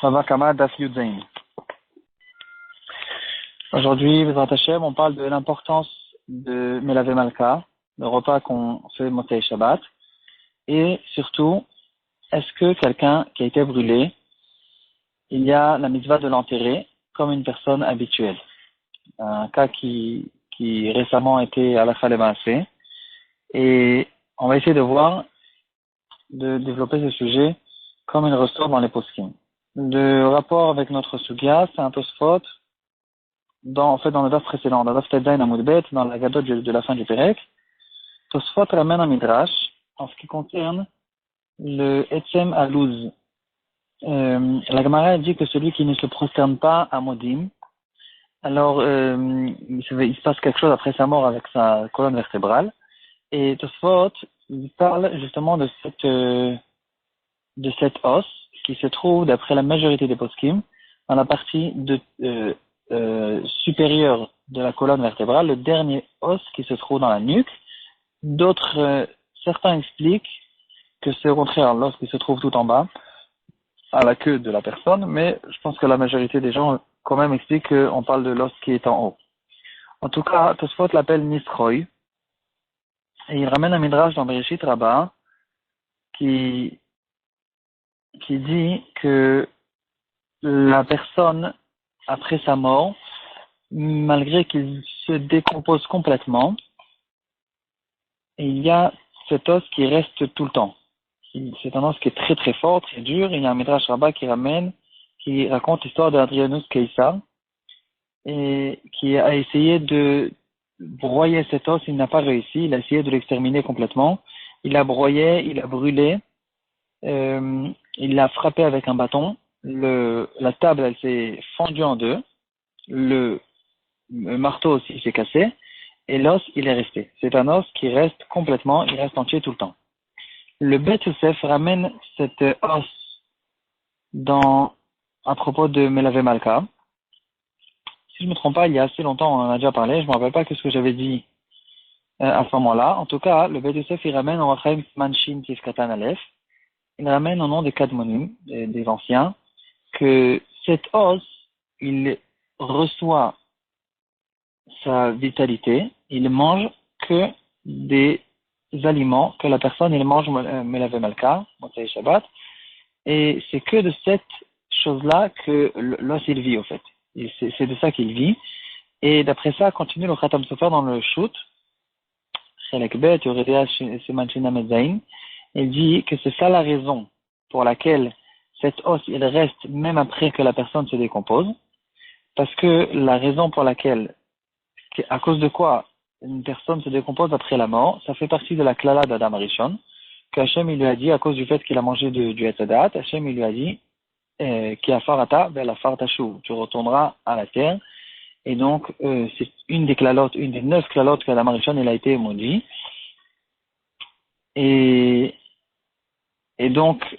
Chava Kama Daf Yud Zayin. Aujourd'hui, Bezrat Hashem, on parle de l'importance de Melavé Malka, le repas qu'on fait Motzei Shabbat, et surtout, est-ce que quelqu'un qui a été brûlé, il y a la mitzvah de l'enterrer comme une personne habituelle. Un cas qui récemment était à la Khalemassé, et on va essayer de voir, de développer ce sujet comme il ressort dans les poskim. Le rapport avec notre Sugya, c'est un Tosfot, dans le daf précédent, dans le daf Teddain Amoudbet, dans la gadot de la fin du Pérec. Tosfot ramène un midrash en ce qui concerne le Etzem Alouz. La Gemara dit que celui qui ne se prosterne pas à Modim, alors il se passe quelque chose après sa mort avec sa colonne vertébrale. Et Tosfot, il parle justement de cet os qui se trouve, d'après la majorité des poskim, dans la partie supérieure de la colonne vertébrale, le dernier os qui se trouve dans la nuque. Certains expliquent que c'est au contraire l'os qui se trouve tout en bas, à la queue de la personne, mais je pense que la majorité des gens quand même expliquent qu'on parle de l'os qui est en haut. En tout cas, Tosfot l'appelle Nisroy, et il ramène un midrash dans Bereshit Rabbah qui dit que la personne, après sa mort, malgré qu'il se décompose complètement, il y a cet os qui reste tout le temps. C'est un os qui est très très fort, très dur. Il y a un Midrash Rabbah qui raconte l'histoire d'Adrianus Caesar, et qui a essayé de broyer cet os. Il n'a pas réussi. Il a essayé de l'exterminer complètement. Il l'a broyé, il l'a brûlé, il l'a frappé avec un bâton. La table, elle s'est fendue en deux. Le marteau aussi s'est cassé. Et l'os, il est resté. C'est un os qui reste complètement, il reste entier tout le temps. Le Bet Yosef ramène cet os à propos de Melavé Malka. Si je ne me trompe pas, il y a assez longtemps, on en a déjà parlé, je ne me rappelle pas ce que j'avais dit à ce moment-là. En tout cas, le Bet Yosef, il ramène en Rachaim Manshin Tifkatan Aleph, il ramène au nom des Kadmonim, des anciens, que cet os, il reçoit sa vitalité, il mange que des aliments que la personne, il mange Melavé Malka, Motzei Shabbat, et c'est que de cette chose-là que l'os il vit, au fait. Et c'est de ça qu'il vit. Et d'après ça, continue le Khatam Sofer dans le Shoot, Chelek Bet, Yoredea Semanchina Medzaïn, il dit que c'est ça la raison pour laquelle cet os, il reste même après que la personne se décompose, parce que la raison pour laquelle, à cause de quoi une personne se décompose après la mort, ça fait partie de la klala d'Adam Arishon, que Hachem il lui a dit, à cause du fait qu'il a mangé du Etzadat, Hachem il lui a dit, qui a farata, ben la fartashu, tu retourneras à la terre. Et donc, c'est une des 9 klalotes qu'Adam Arishon il a été maudit. Et donc,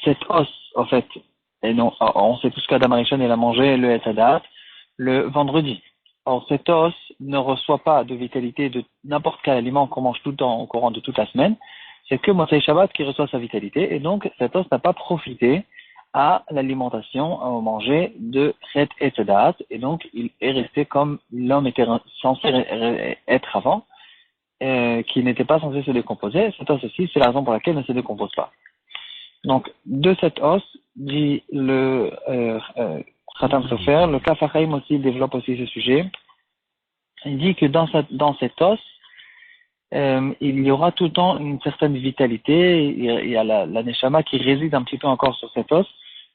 cet os, en fait, et non, on sait tous qu'Adam Arishon il a mangé le Etzadat le vendredi. Or, cet os ne reçoit pas de vitalité de n'importe quel aliment qu'on mange tout le temps au courant de toute la semaine. C'est que Motzei Shabbat qui reçoit sa vitalité. Et donc, cet os n'a pas profité à l'alimentation, au manger de Chet Etzadat. Et donc, il est resté comme l'homme était censé être avant, qui n'était pas censé se décomposer. Cet os aussi, c'est la raison pour laquelle il ne se décompose pas. Donc, de cet os, dit le Khatam Sofer, le Kaf HaChaim aussi développe aussi ce sujet. Il dit que dans cet os, il y aura tout le temps une certaine vitalité. Il y a la Neshama qui réside un petit peu encore sur cet os,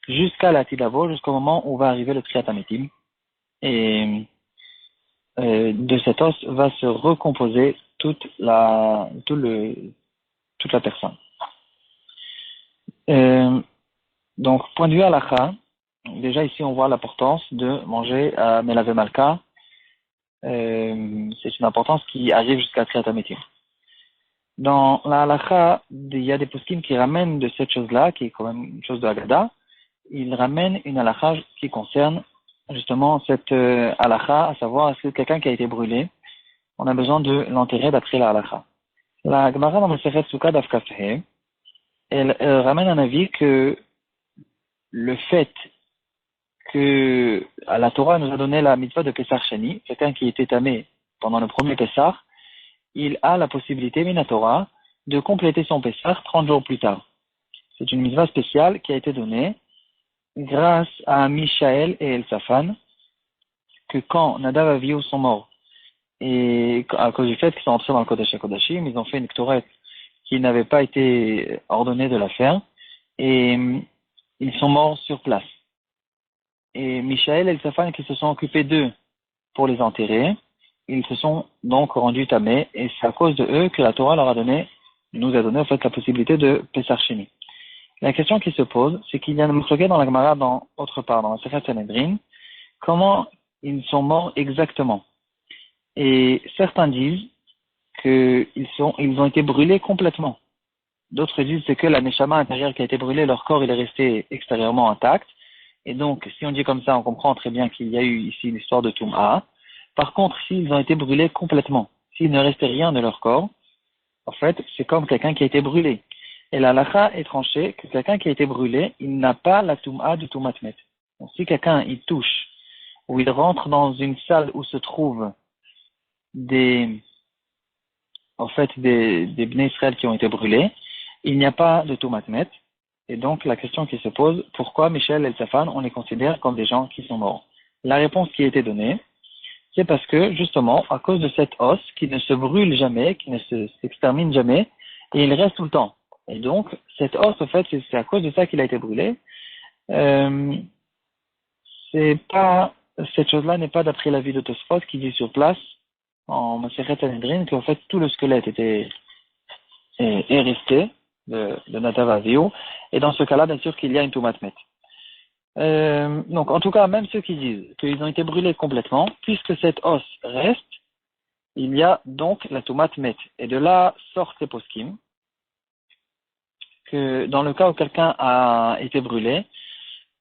jusqu'à la Tidavo, jusqu'au moment où va arriver le Triat Hametim. Et de cet os va se recomposer toute la personne. Donc, point de vue halakha, déjà ici on voit l'importance de manger à Melavé Malka. C'est une importance qui arrive jusqu'à Triat Hametim. Dans la halakha, il y a des poskim qui ramènent de cette chose-là, qui est quand même une chose de Haggadah. Ils ramènent une halakha qui concerne justement cette halakha, à savoir est-ce que quelqu'un qui a été brûlé, on a besoin de l'enterrer d'après la halakha. La Gemara dans le Masechet Sukkah Daf Kaf He, elle ramène un avis que le fait que à la Torah nous a donné la mitzvah de Pessar Sheni, quelqu'un qui était tamé pendant le premier Pessar, il a la possibilité, Minatora, de compléter son Pessar 30 jours plus tard. C'est une mitzvah spéciale qui a été donnée grâce à Mishaël et Elsafan, que quand Nadav et Avihu sont morts, et à cause du fait qu'ils sont entrés dans le Kodesh HaKodashim, ils ont fait une Ktoret qui n'avait pas été ordonnée de la faire, et ils sont morts sur place. Et Mishaël et Elsafan qui se sont occupés d'eux pour les enterrer, ils se sont donc rendus tamés, et c'est à cause de eux que la Torah leur a donné, nous a donné en fait la possibilité de Pessar Sheni. La question qui se pose, c'est qu'il y a un mouchoguet dans la Gemara, autre part, dans la Sechet Sanhedrin, comment ils sont morts exactement. Et certains disent qu'ils ont été brûlés complètement. D'autres disent c'est que la neshama intérieure qui a été brûlée, leur corps il est resté extérieurement intact. Et donc, si on dit comme ça, on comprend très bien qu'il y a eu ici l'histoire de Toum'a. Par contre, s'ils ont été brûlés complètement, s'il ne restait rien de leur corps, en fait, c'est comme quelqu'un qui a été brûlé. Et la halakha est tranchée que quelqu'un qui a été brûlé, il n'a pas la Toum'a du Toumatmet. Donc, si quelqu'un il touche, ou il rentre dans une salle où se trouvent des Bnei Israël qui ont été brûlés, il n'y a pas de Toumatmet. Et donc, la question qui se pose, pourquoi Michel et Elsafan, on les considère comme des gens qui sont morts? La réponse qui a été donnée, c'est parce que, justement, à cause de cet os qui ne se brûle jamais, qui ne s'extermine jamais, et il reste tout le temps. Et donc, cet os, en fait, c'est à cause de ça qu'il a été brûlé. Cette chose-là n'est pas d'après l'avis de Tosfot qui dit sur place, en Masechet Sanhedrin, qu'en fait, tout le squelette est resté de Nadav et Avihu. Et dans ce cas-là, bien sûr qu'il y a une Toumatmet. Donc, en tout cas, même ceux qui disent qu'ils ont été brûlés complètement, puisque cet os reste, il y a donc la Toumatmet. Et de là sortent les poskim, que dans le cas où quelqu'un a été brûlé,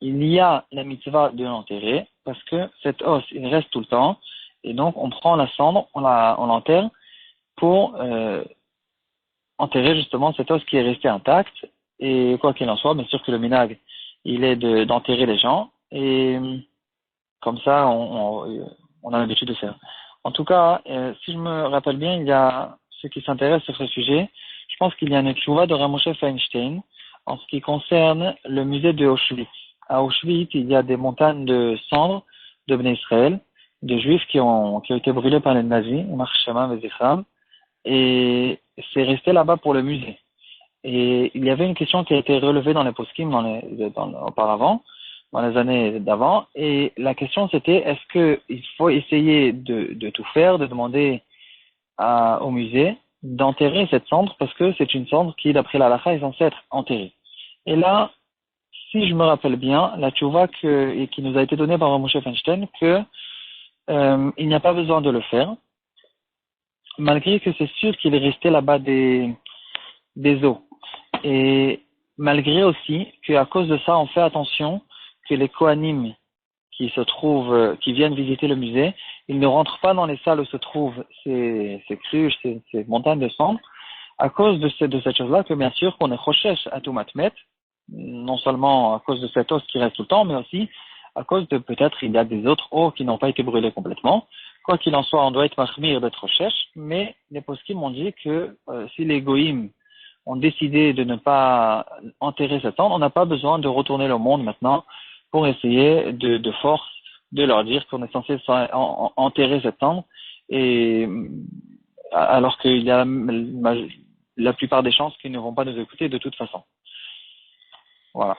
il y a la mitzvah de l'enterrer, parce que cet os, il reste tout le temps, et donc on prend la cendre, on l'enterre pour enterrer justement cet os qui est resté intact, et quoi qu'il en soit, bien sûr que le minag, il est d'enterrer les gens, et comme ça, on a l'habitude de faire. En tout cas, si je me rappelle bien, il y a ceux qui s'intéressent sur ce sujet, je pense qu'il y a une tchouva de Rav Moshe Feinstein en ce qui concerne le musée de Auschwitz. À Auschwitz, il y a des montagnes de cendres de Bnei Israël, de juifs qui ont été brûlés par les nazis, et c'est resté là-bas pour le musée. Et il y avait une question qui a été relevée dans les poskim auparavant, dans les années d'avant, et la question c'était est-ce qu'il faut essayer de tout faire, de demander au musée d'enterrer cette cendre parce que c'est une cendre qui, d'après la halakha, est censée être enterrée. Et là, si je me rappelle bien, la tchouva qui nous a été donnée par Moshe Feinstein, que il n'y a pas besoin de le faire, malgré que c'est sûr qu'il est resté là-bas des os. Et malgré aussi qu'à cause de ça, on fait attention que les Kohanim qui viennent visiter le musée, ils ne rentrent pas dans les salles où se trouvent ces cruches, ces montagnes de cendres, à cause de cette chose-là que bien sûr qu'on est chochesh à tout matmet, non seulement à cause de cet os qui reste tout le temps, mais aussi à cause de peut-être il y a des autres os qui n'ont pas été brûlés complètement. Quoi qu'il en soit, on doit être machmir d'être chochesh, mais les poskim m'ont dit que si les goïms ont décidé de ne pas enterrer cette cendre, on n'a pas besoin de retourner le monde maintenant pour essayer de force de leur dire qu'on est censé enterrer cette cendre, et alors qu'il y a la plupart des chances qu'ils ne vont pas nous écouter de toute façon. Voilà.